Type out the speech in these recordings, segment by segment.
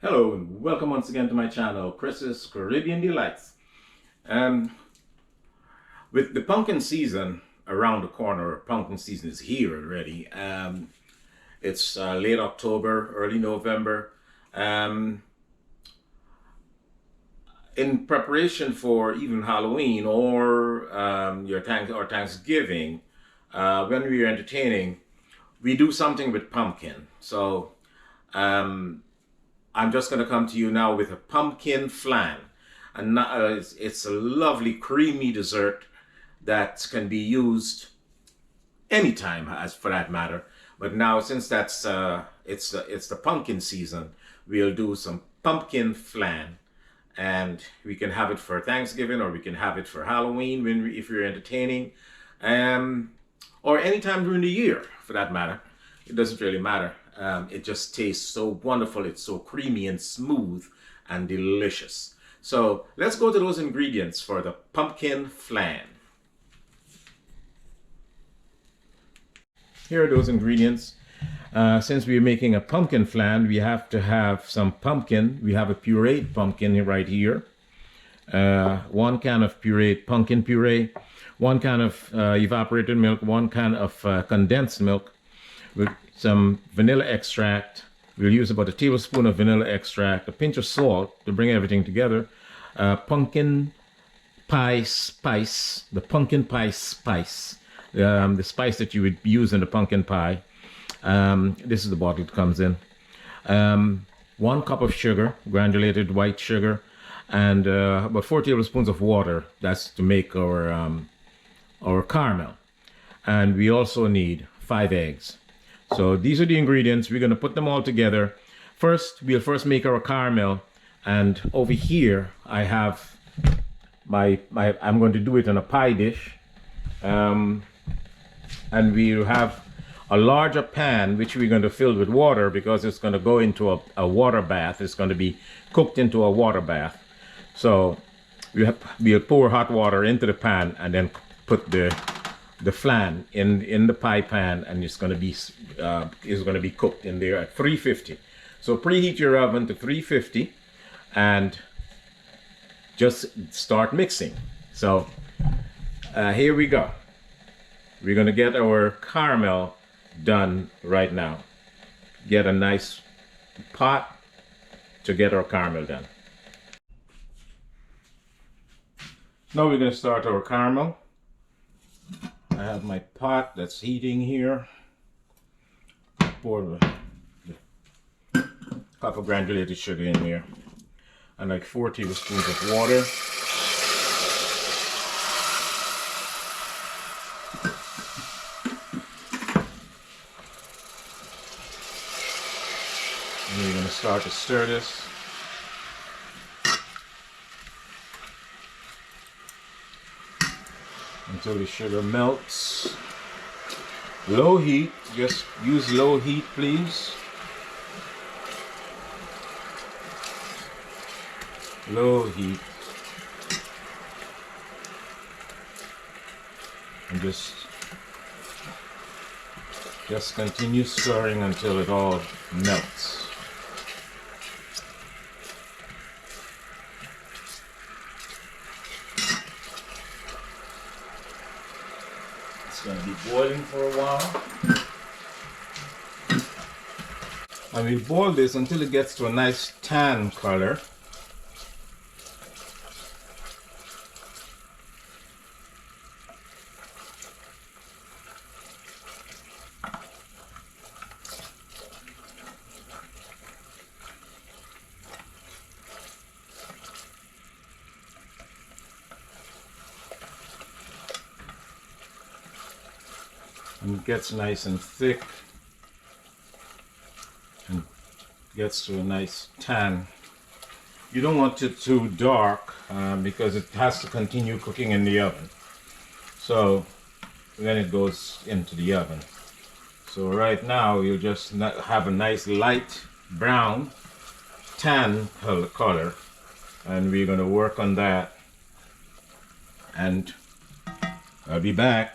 Hello and welcome once again to my channel, Chris's Caribbean Delights. With the pumpkin season around the corner, pumpkin season is here already. It's late October, early November. In preparation for even Halloween or Thanksgiving, when we're entertaining, we do something with pumpkin. So I'm just going to come to you now with a pumpkin flan. And it's a lovely creamy dessert that can be used anytime, as for that matter. But now, since it's the pumpkin season, we'll do some pumpkin flan, and we can have it for Thanksgiving, or we can have it for Halloween if you're entertaining, or anytime during the year, for that matter. It doesn't really matter. It just tastes so wonderful. It's so creamy and smooth and delicious. So let's go to those ingredients for the pumpkin flan. Here are those ingredients. Since we're making a pumpkin flan, we have to have some pumpkin. We have a pureed pumpkin right here. 1 can of pureed pumpkin puree, 1 can of evaporated milk, 1 can of condensed milk, with some vanilla extract. We'll use about a tablespoon of vanilla extract, a pinch of salt to bring everything together, pumpkin pie spice, the pumpkin pie spice, the spice that you would use in the pumpkin pie. This is the bottle it comes in. 1 cup of sugar, granulated white sugar, and about 4 tablespoons of water. That's to make our caramel. And we also need 5 eggs. So these are the ingredients. We're going to put them all together. We'll first make our caramel. And over here, I have I'm going to do it in a pie dish. And we'll have a larger pan, which we're going to fill with water, because it's going to go into a water bath. It's going to be cooked into a water bath. So we'll pour hot water into the pan and then put the flan in the pie pan, and it's going to be cooked in there at 350. So preheat your oven to 350 and just start mixing. So here we go. We're going to get our caramel done right now. Get a nice pot to get our caramel done. Now we're going to start our caramel. I have my pot that's heating here. Pour the cup of granulated sugar in here, and like 4 tablespoons of water. And we're going to start to stir this. Until the sugar melts. Low heat, just use low heat, please. Low heat. And just continue stirring until it all melts. Going to be boiling for a while, and we'll boil this until it gets to a nice tan color. And it gets nice and thick and gets to a nice tan. You don't want it too dark because it has to continue cooking in the oven. So then it goes into the oven. So right now you'll just have a nice light brown tan color, and we're going to work on that, and I'll be back.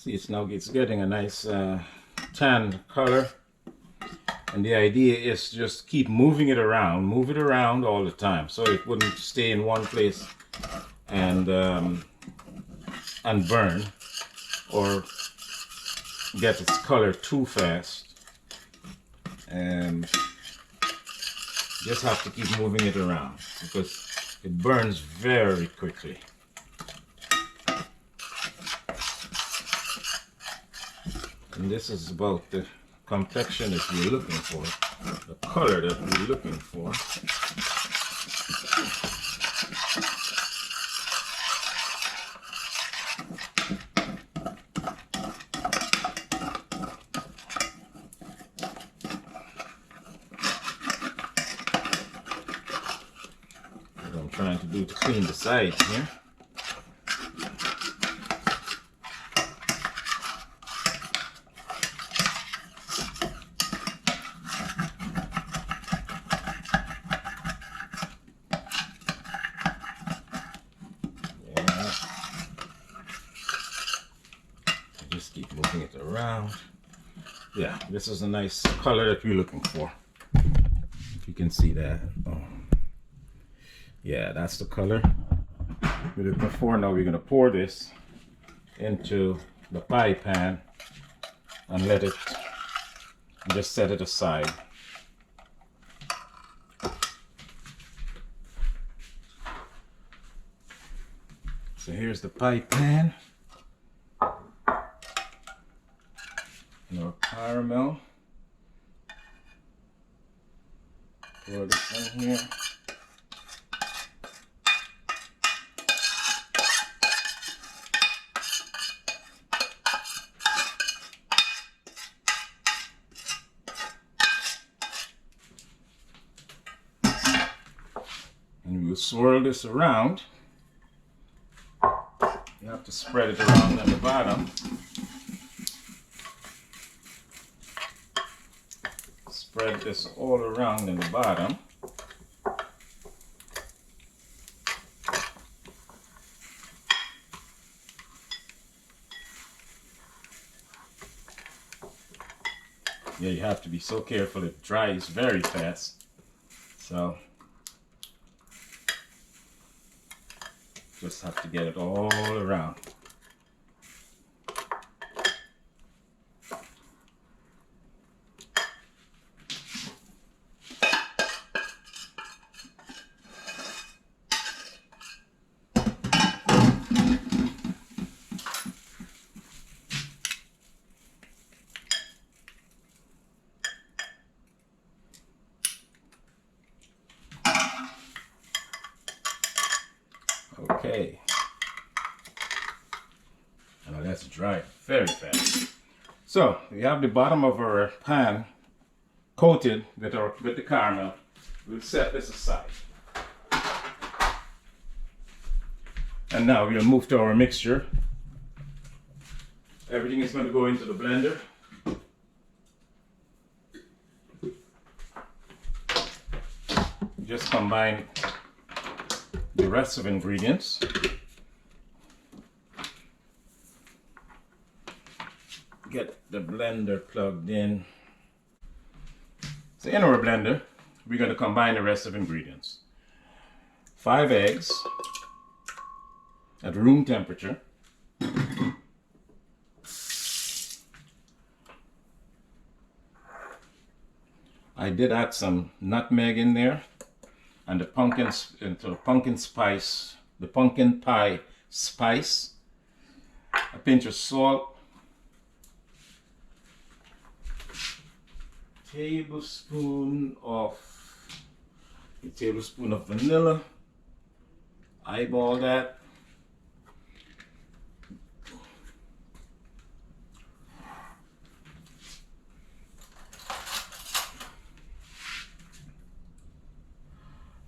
See, it's getting a nice tan color. And the idea is just keep moving it around, move it around all the time, so it wouldn't stay in one place and burn or get its color too fast. And just have to keep moving it around because it burns very quickly. And this is about the complexion that you're looking for, the color that we're looking for. What I'm trying to do to clean the sides here. Just keep moving it around. Yeah, this is a nice color that we're looking for. If you can see that. Oh. Yeah, that's the color we're looking for. Now we're going to pour this into the pie pan and let it, just set it aside. So here's the pie pan. And our caramel. Pour this in here. And we'll swirl this around. You have to spread it around at the bottom. Spread this all around in the bottom. Yeah, you have to be so careful. It dries very fast. So just have to get it all around. Okay, now that's dry very fast. So we have the bottom of our pan coated with the caramel. We'll set this aside. And now we'll move to our mixture. Everything is going to go into the blender. Just combine the rest of ingredients. Get the blender plugged in. So in our blender, we're going to combine the rest of ingredients. 5 eggs at room temperature. I did add some nutmeg in there. And the pumpkin spice, the pumpkin pie spice, a pinch of salt, a tablespoon of vanilla. Eyeball that.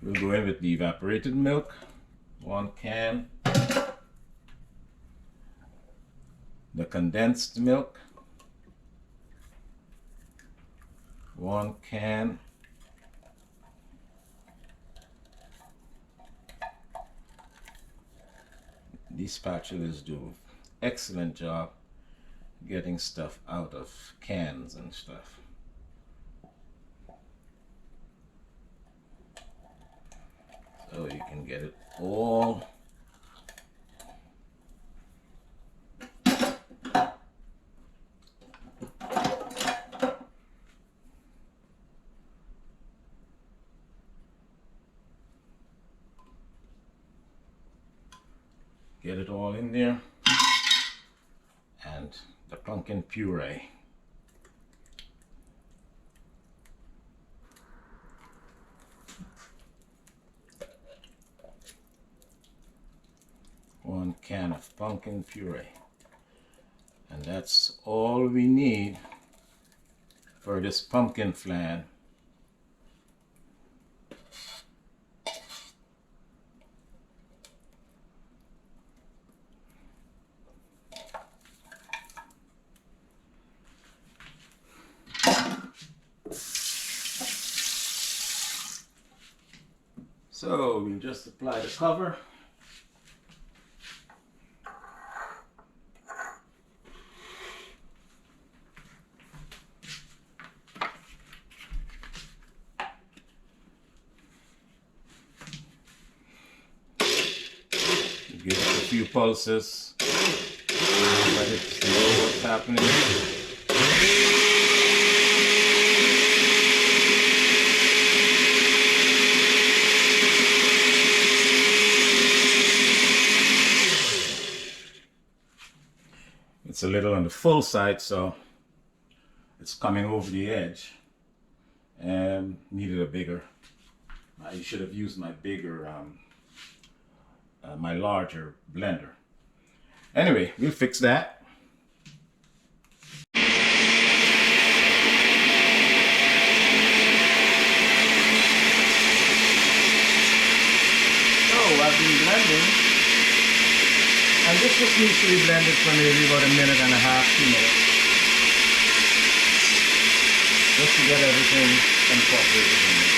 We'll go in with the evaporated milk, 1 can. The condensed milk, 1 can. These spatulas do an excellent job getting stuff out of cans and stuff. So you can get it all. Get it all in there. And the pumpkin puree. One can of pumpkin puree. And that's all we need for this pumpkin flan. So we just apply the cover. Give it a few pulses. Let it know what's happening. It's a little on the full side, so it's coming over the edge. And needed a bigger. I should have used my bigger, my larger blender. Anyway, we'll fix that. So I've been blending. And this just needs to be blended for maybe about a minute and a half, 2 minutes. Just to get everything incorporated in there.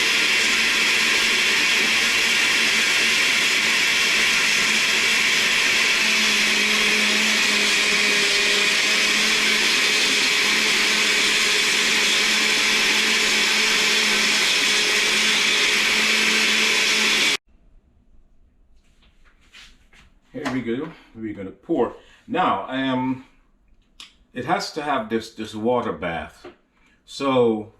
Here we go. We're going to pour. Now, it has to have this water bath. So,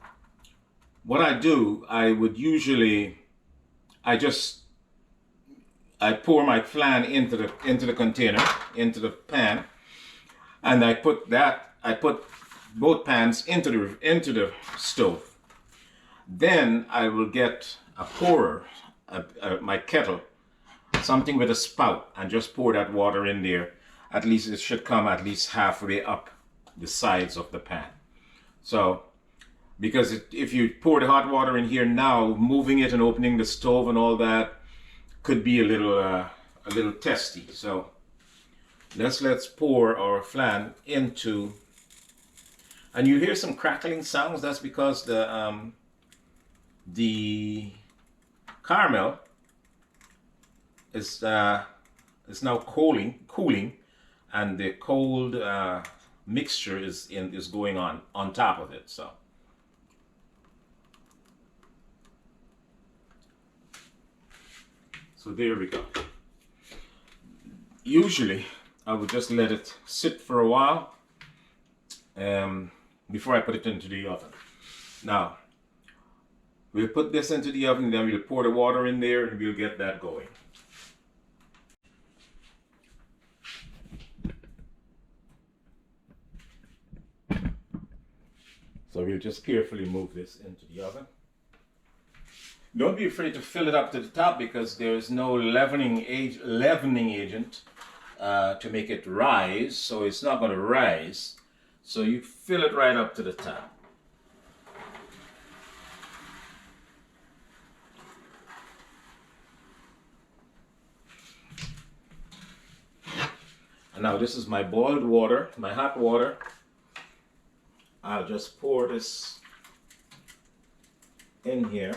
what I do, I would usually, I pour my flan into the container, into the pan, and I put both pans into the stove. Then I will get a pourer, my kettle, something with a spout, and just pour that water in there. At least it should come at least halfway up the sides of the pan. So, because if you pour the hot water in here now, moving it and opening the stove and all that could be a little testy. So let's pour our flan into, and you hear some crackling sounds. That's because the caramel is now cooling, and the cold mixture is going on top of it. So there we go. Usually I would just let it sit for a while before I put it into the oven. Now we'll put this into the oven, then we'll pour the water in there and we'll get that going. So we'll just carefully move this into the oven. Don't be afraid to fill it up to the top, because there is no leavening agent to make it rise, so it's not going to rise. So you fill it right up to the top. And now this is my boiled water, my hot water. I'll just pour this in here.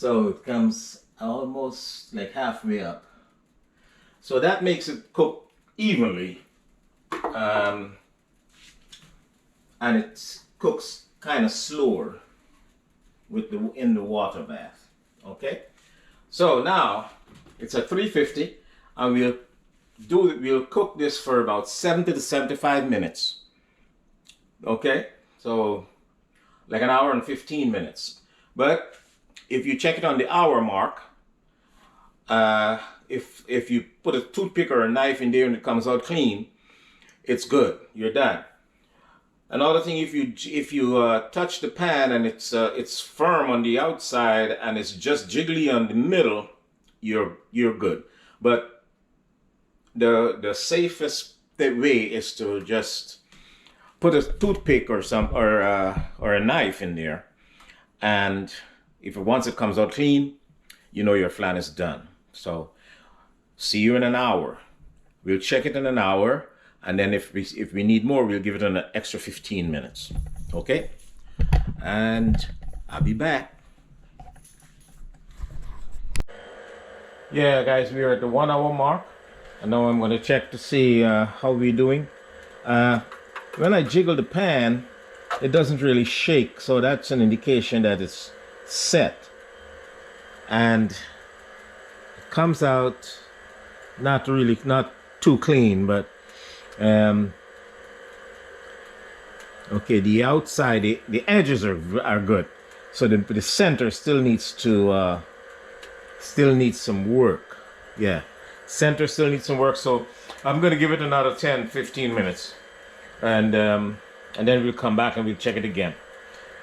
So it comes almost like halfway up. So that makes it cook evenly. And it cooks kind of slower with in the water bath. Okay? So now it's at 350 and we'll cook this for about 70 to 75 minutes. Okay? So like an hour and 15 minutes. But if you check it on the hour mark, if you put a toothpick or a knife in there and it comes out clean, it's good. You're done. Another thing, if you touch the pan and it's firm on the outside and it's just jiggly on the middle, you're good. But the safest way is to just put a toothpick or a knife in there, and once it comes out clean, you know your flan is done. So see you in an hour. We'll check it in an hour. And then if we need more, we'll give it an extra 15 minutes. Okay? And I'll be back. Yeah, guys, we're at the 1 hour mark. And now I'm going to check to see how we're doing. When I jiggle the pan, it doesn't really shake. So that's an indication that it's set. And it comes out not too clean, but okay, the outside, the edges are good. So the center still needs some work. Yeah, center still needs some work. So I'm gonna give it another 10-15 minutes, and then we'll come back and we'll check it again.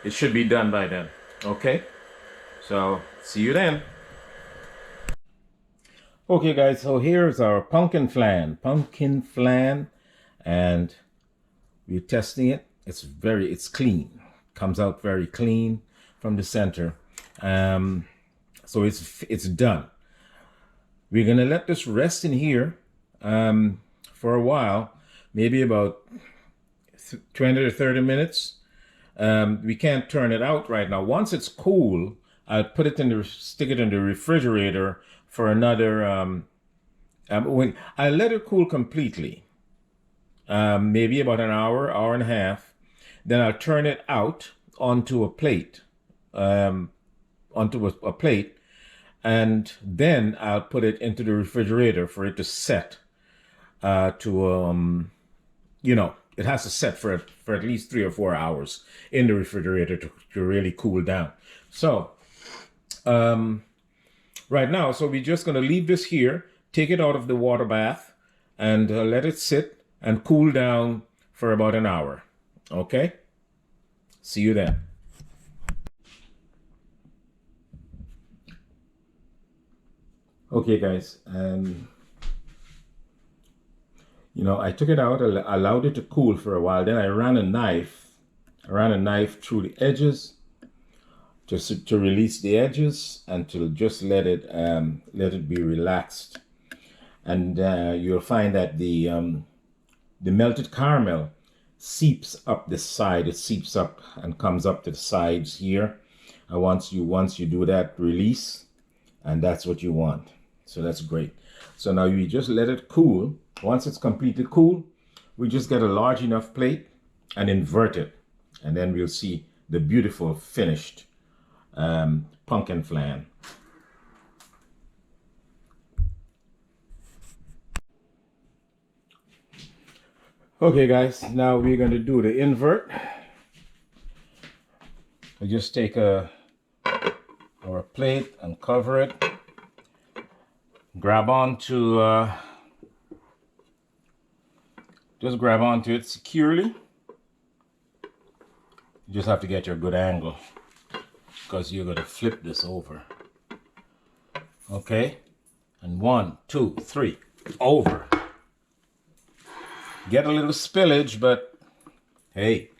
It should be done by then. Okay, so see you then. Okay, guys. So here's our pumpkin flan. And we're testing it. It's clean. Comes out very clean from the center. So it's done. We're gonna let this rest in here for a while, maybe about 20 to 30 minutes. We can't turn it out right now. Once it's cool, I'll stick it in the refrigerator for another. I let it cool completely. Maybe about an hour and a half. Then I'll turn it out onto a plate, and then I'll put it into the refrigerator for it to set. It has to set for at least 3 or 4 hours in the refrigerator to really cool down. So, right now, so we're just gonna leave this here, take it out of the water bath, and let it sit and cool down for about an hour. Okay? See you then. Okay, guys. I took it out, I allowed it to cool for a while. Then I ran a knife through the edges just to release the edges and to just let it be relaxed. And you'll find that the melted caramel seeps up this side. It seeps up and comes up to the sides here. And once you do that, release, and that's what you want. So that's great. So now you just let it cool. Once it's completely cool, we just get a large enough plate and invert it, and then we'll see the beautiful finished pumpkin flan. Okay, guys, now we're going to do the invert. We just take our plate and cover it. Grab onto it securely. You just have to get your good angle because you're going to flip this over. Okay, and 1, 2, 3, over. Get a little spillage, but hey.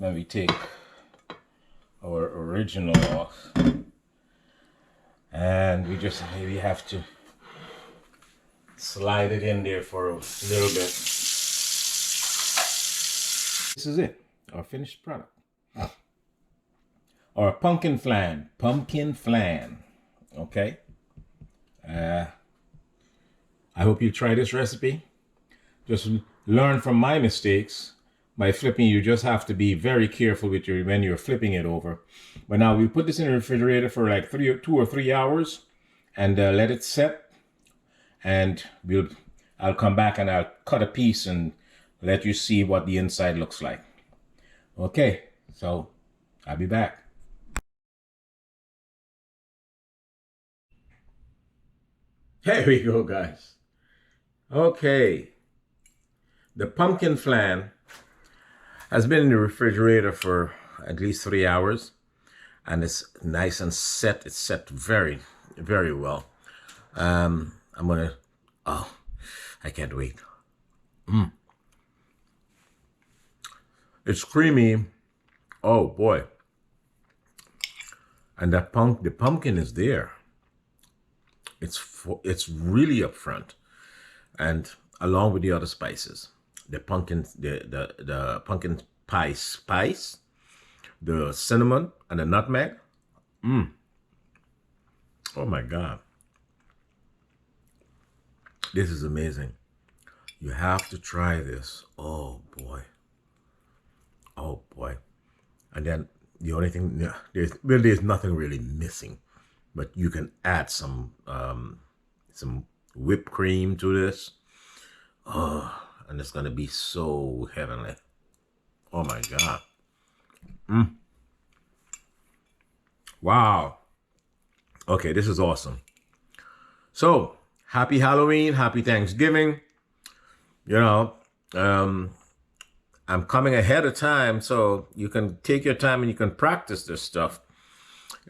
Then we take our original off. And we just maybe have to slide it in there for a little bit. This is it, our finished product. Our pumpkin flan. Pumpkin flan. Okay. I hope you try this recipe. Just learn from my mistakes. By flipping, you just have to be very careful with when you're flipping it over. But now we put this in the refrigerator for like 2 or 3 hours and let it set. And I'll come back and I'll cut a piece and let you see what the inside looks like. Okay, so I'll be back. There we go, guys. Okay. The pumpkin flan has been in the refrigerator for at least 3 hours, and it's nice and set. It's set very, very well. I'm gonna, oh, I can't wait. It's creamy. Oh boy. And the pumpkin is there. It's really up front, and along with the other spices, the pumpkin, the pumpkin pie spice, the cinnamon, and the nutmeg. Oh my God, this is amazing. You have to try this. Oh boy. Oh boy. And then the only thing, there's nothing really missing, but you can add some whipped cream to this. Oh, and it's gonna be so heavenly. Oh my God. Wow. Okay, this is awesome. So happy Halloween, happy Thanksgiving. You know, I'm coming ahead of time, so you can take your time and you can practice this stuff.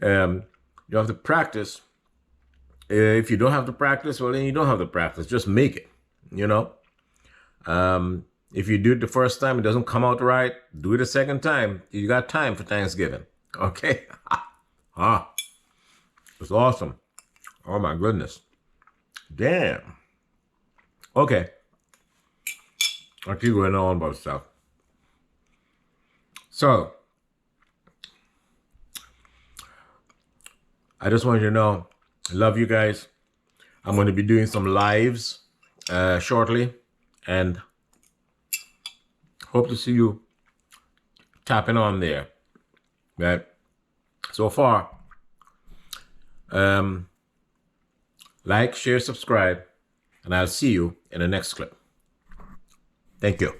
You have to practice. If you don't have to practice, well, then you don't have to practice. Just make it, you know. If you do it the first time, it doesn't come out right, do it a second time. You got time for Thanksgiving, okay? It's awesome. Oh my goodness. Damn. Okay. I'll keep going on about stuff. So, I just want you to know, I love you guys. I'm going to be doing some lives shortly, and hope to see you tapping on there. But so far, like, share, subscribe, and I'll see you in the next clip. Thank you.